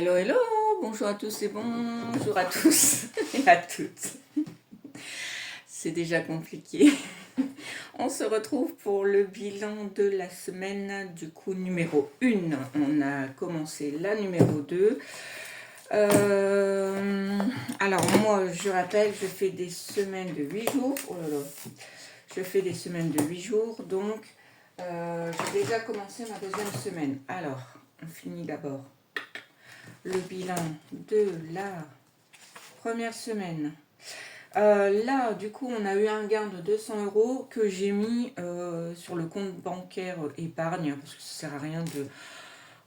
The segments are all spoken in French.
Hello, hello, bonjour à tous et bonjour à tous et à toutes. C'est déjà compliqué. On se retrouve pour le bilan de la semaine, du coup numéro 1. On a commencé la numéro 2. Alors moi, je rappelle, je fais des semaines de 8 jours. Oh là là. Je fais des semaines de 8 jours, donc j'ai déjà commencé ma deuxième semaine. Alors, on finit d'abord le bilan de la première semaine. Là, du coup, on a eu un gain de 200 € que j'ai mis sur le compte bancaire épargne, parce que ça ne sert à rien de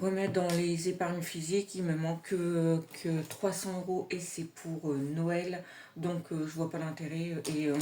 remettre dans les épargnes physiques. Il me manque que 300 € et c'est pour Noël. Donc, je vois pas l'intérêt. Je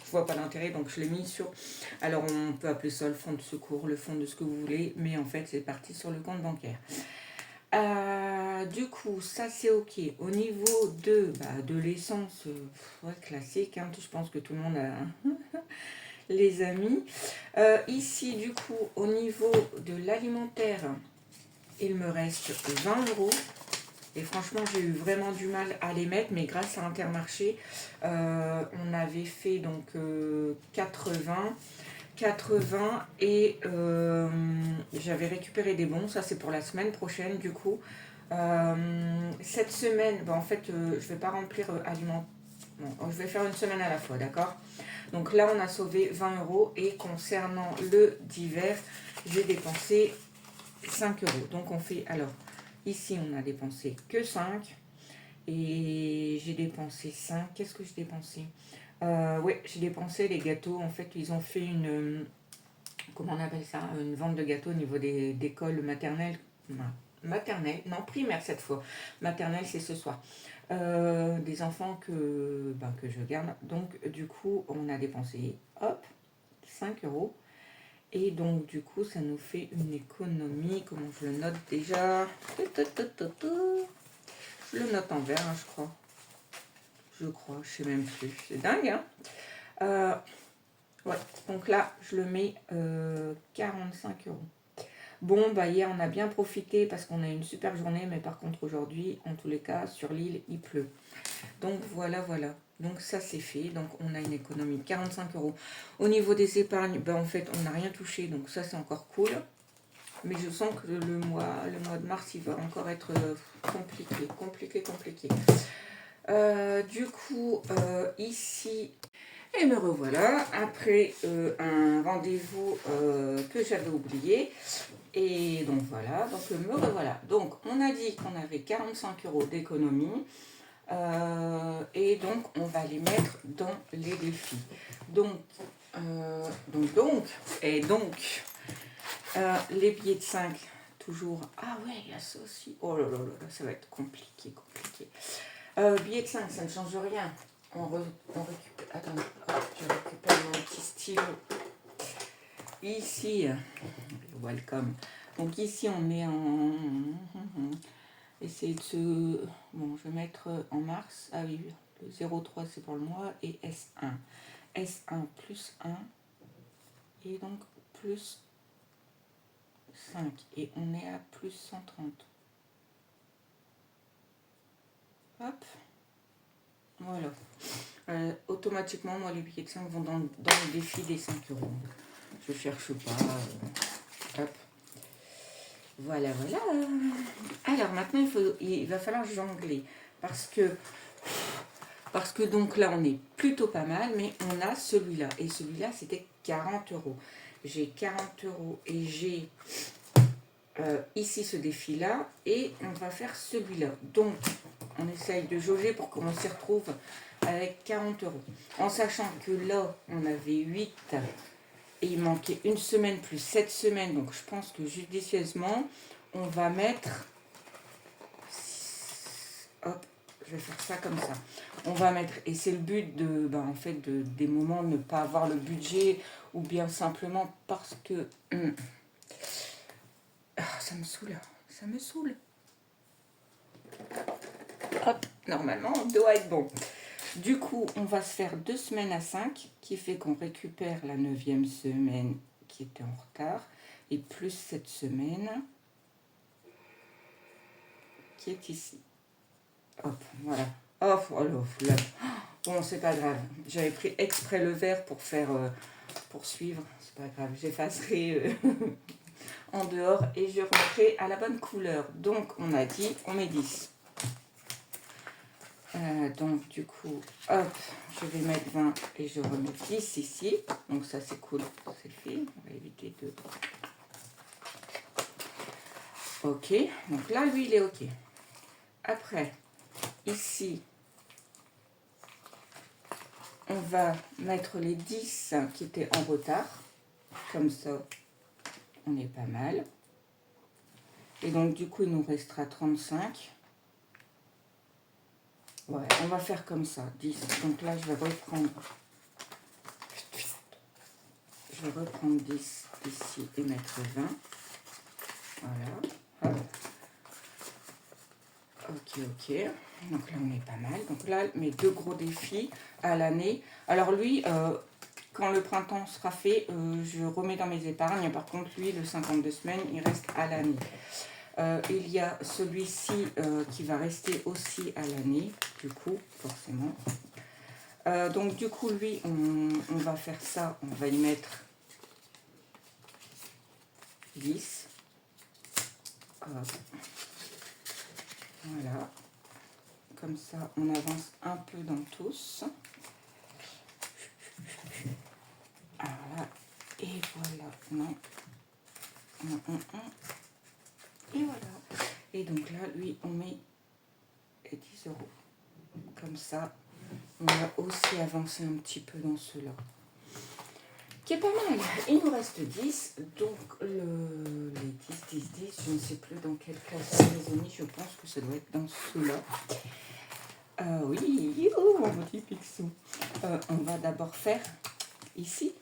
vois pas l'intérêt, donc je l'ai mis sur... Alors, on peut appeler ça le fonds de secours, le fonds de ce que vous voulez, mais en fait, c'est parti sur le compte bancaire. Du coup, ça c'est ok. Au niveau de l'essence, ouais, classique, hein, je pense que tout le monde a les amis. Ici, du coup, au niveau de l'alimentaire, il me reste 20 €. Et franchement, j'ai eu vraiment du mal à les mettre, mais grâce à Intermarché, on avait fait donc 80 et j'avais récupéré des bons. Ça c'est pour la semaine prochaine du coup. Cette semaine, en fait je vais pas remplir aliments. Non, je vais faire une semaine à la fois, d'accord. Donc là on a sauvé 20 € et concernant le divers, j'ai dépensé 5 €. Donc on fait, alors ici on a dépensé que 5 et j'ai dépensé 5. Qu'est-ce que j'ai dépensé? Oui, j'ai dépensé les gâteaux. En fait, ils ont fait une... Comment on appelle ça? Une vente de gâteaux au niveau des écoles maternelles. Maternelle, non, primaire cette fois. Maternelle, c'est ce soir. Des enfants que je garde. Donc, du coup, on a dépensé, hop, 5 €. Et donc, du coup, ça nous fait une économie. Comment je le note déjà? Je le note en vert, hein, je crois. Je sais même plus. C'est dingue, hein. Ouais, donc là, je le mets 45 €. Bon, hier, on a bien profité parce qu'on a eu une super journée, mais par contre, aujourd'hui, en tous les cas, sur l'île, il pleut. Donc, voilà. Donc, ça, c'est fait. Donc, on a une économie de 45 €. Au niveau des épargnes, en fait, on n'a rien touché. Donc, ça, c'est encore cool. Mais je sens que le mois de mars, il va encore être compliqué. Du coup, ici, et me revoilà après un rendez-vous que j'avais oublié. Et donc voilà, donc me revoilà. Donc on a dit qu'on avait 45 € d'économie. Et donc on va les mettre dans les défis. Donc, les billets de 5, toujours. Ah ouais, il y a ça aussi. Oh là là, ça va être compliqué. Billets de 5, ça ne change rien. On récupère. Attendez, je récupère mon petit stylo. Ici, welcome. Donc ici, on est en... Essayez de se... Bon, je vais mettre en mars. Ah oui, le 03, c'est pour le mois. Et S1. S1 plus 1. Et donc, plus 5. Et on est à plus 130. Hop. Voilà. Automatiquement, moi, les billets de 5 vont dans le défi des 5 €. Je cherche pas. Hop. Voilà. Alors maintenant, il va falloir jongler. Parce que donc là, on est plutôt pas mal, mais on a celui-là. Et celui-là, c'était 40 €. J'ai 40 € et j'ai ici ce défi-là. Et on va faire celui-là. Donc, on essaye de jauger pour qu'on s'y retrouve avec 40 €. En sachant que là, on avait 8 et il manquait une semaine plus 7 semaines. Donc, je pense que judicieusement, on va mettre... Hop, je vais faire ça comme ça. On va mettre... Et c'est le but en fait, des moments, ne pas avoir le budget ou bien simplement parce que... ça me saoule. Hop, normalement, on doit être bon. Du coup, on va se faire 2 semaines à 5, qui fait qu'on récupère la 9e semaine qui était en retard, et plus cette semaine. qui est ici. Hop, voilà. Hop, oh là. Bon, c'est pas grave. J'avais pris exprès le vert pour faire, pour suivre. C'est pas grave, j'effacerai en dehors et je remettrai à la bonne couleur. Donc, on a dit, on met 10. Donc, du coup, hop, je vais mettre 20 et je remets 10 ici. Donc, ça, c'est cool. C'est fait. On va éviter de... Ok. Donc là, lui, il est ok. Après, ici, on va mettre les 10 qui étaient en retard. Comme ça, on est pas mal. Et donc, du coup, il nous restera 35. Ouais, on va faire comme ça, 10. Donc là, je vais reprendre 10 ici et mettre 20. Voilà. Hop. Ok. Donc là, on est pas mal. Donc là, mes 2 gros défis à l'année. Alors lui, quand le printemps sera fait, je remets dans mes épargnes. Par contre, lui, le 52 semaines, il reste à l'année. Il y a celui-ci qui va rester aussi à l'année, du coup, forcément. Donc, du coup, lui, on va faire ça. On va y mettre 10. Voilà. Comme ça, on avance un peu dans tous. Voilà. Et voilà. Non. Et voilà. Et donc là, lui, on met 10 €. Comme ça, on va aussi avancer un petit peu dans cela. Qui est pas mal. Il nous reste 10. Donc, les 10, je ne sais plus dans quelle classe les amis. Je pense que ça doit être dans ceux-là. Oui, oh, mon petit Picsou. On va d'abord faire ici.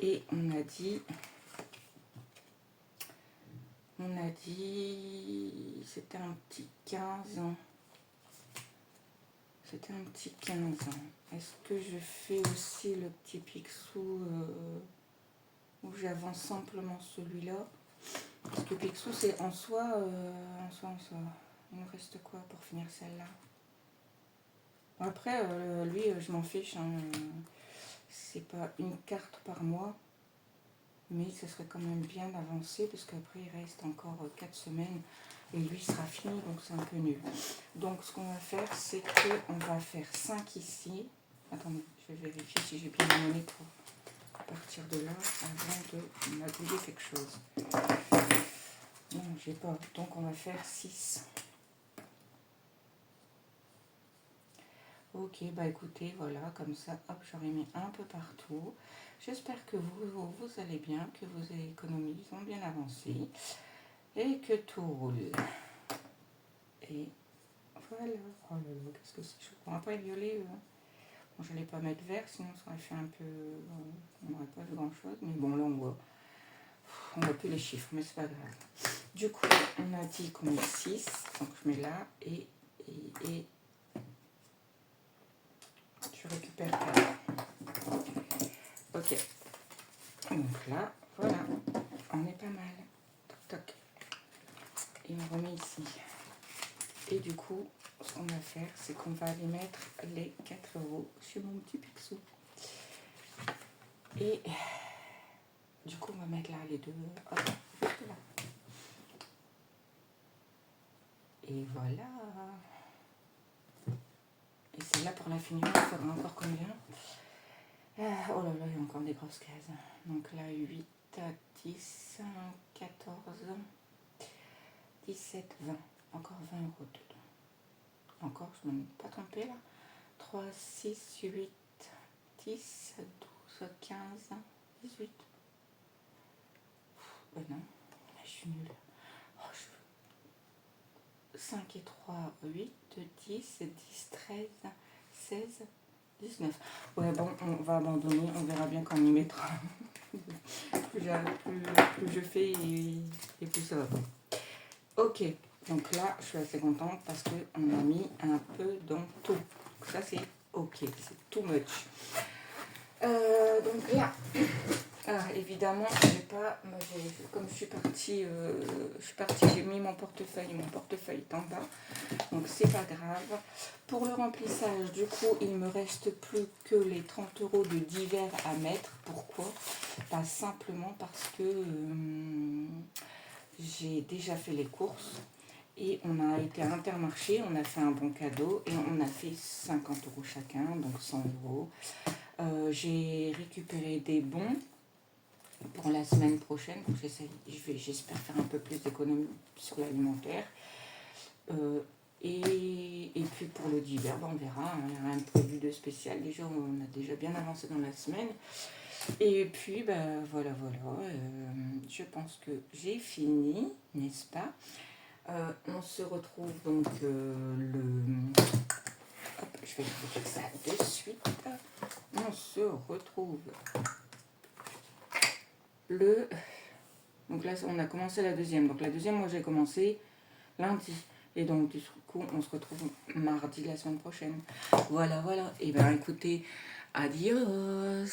Et on a dit, c'était un petit 15 ans. C'était un petit 15 ans. Est-ce que je fais aussi le petit Picsou où j'avance simplement celui-là? Parce que Picsou, c'est en soi. Il me reste quoi pour finir celle-là? Après, lui, je m'en fiche. Hein. C'est pas une carte par mois. Mais ce serait quand même bien d'avancer parce qu'après, il reste encore 4 semaines. Et lui sera fini, donc c'est un peu nul. Donc, ce qu'on va faire, c'est qu'on va faire 5 ici. Attendez, je vais vérifier si j'ai bien mon monnaie pour partir de là avant de m'agouiller quelque chose. Non, j'ai pas. Donc, on va faire 6. Ok, bah écoutez, voilà, comme ça, hop, j'aurais mis un peu partout. J'espère que vous allez bien, que vos économies ont bien avancé et que tout roule. Et voilà. Oh là là, qu'est-ce que c'est chaud. On va pas violer. Bon, je n'allais pas mettre vert, sinon ça aurait fait un peu... on n'aurait pas vu grand-chose. Mais bon, là, on voit plus les chiffres, mais c'est pas grave. Du coup, on a dit qu'on met 6. Donc, je mets là et je récupère 4. Ok. Donc là, voilà. On est pas mal. Toc, toc. Et on remet ici. Et du coup, ce qu'on va faire, c'est qu'on va aller mettre les 4 € sur mon petit Picsou. Et du coup, on va mettre là les 2. Hop, juste là. Et voilà. Et c'est là pour la finir, il faudra encore combien? Oh là là, il y a encore des grosses cases. Donc là, 8, 10, 14, 17, 20. Encore 20 € dedans. Encore, je ne me suis pas trompée là. 3, 6, 8, 10, 12, 15, 18. Ben non, je suis nulle. 5 et 3, 8, 10, 10, 13, 16, 19. Ouais, bon, on va abandonner, on verra bien quand on y mettra. plus je fais et plus ça va. Ok, donc là, je suis assez contente parce qu'on a mis un peu dans tout. Ça, c'est ok, c'est too much. Donc là, Ah, évidemment, j'ai pas, comme je suis partie, j'ai mis mon portefeuille est en bas, donc c'est pas grave. Pour le remplissage, du coup, il me reste plus que les 30 € de divers à mettre. Pourquoi? Pas simplement parce que j'ai déjà fait les courses et on a été à Intermarché, on a fait un bon cadeau et on a fait 50 € chacun, donc 100 €. J'ai récupéré des bons pour la semaine prochaine, donc j'espère faire un peu plus d'économie sur l'alimentaire. Et puis pour le divers, on verra, hein, il n'y a rien de prévu de spécial. Déjà, on a déjà bien avancé dans la semaine. Et puis, voilà, je pense que j'ai fini, n'est-ce pas? On se retrouve donc Hop, je vais vous dire ça de suite. On se retrouve donc là, on a commencé la deuxième. Donc la deuxième, moi j'ai commencé lundi. Et donc du coup, on se retrouve mardi la semaine prochaine. Voilà. Et bien écoutez, adios.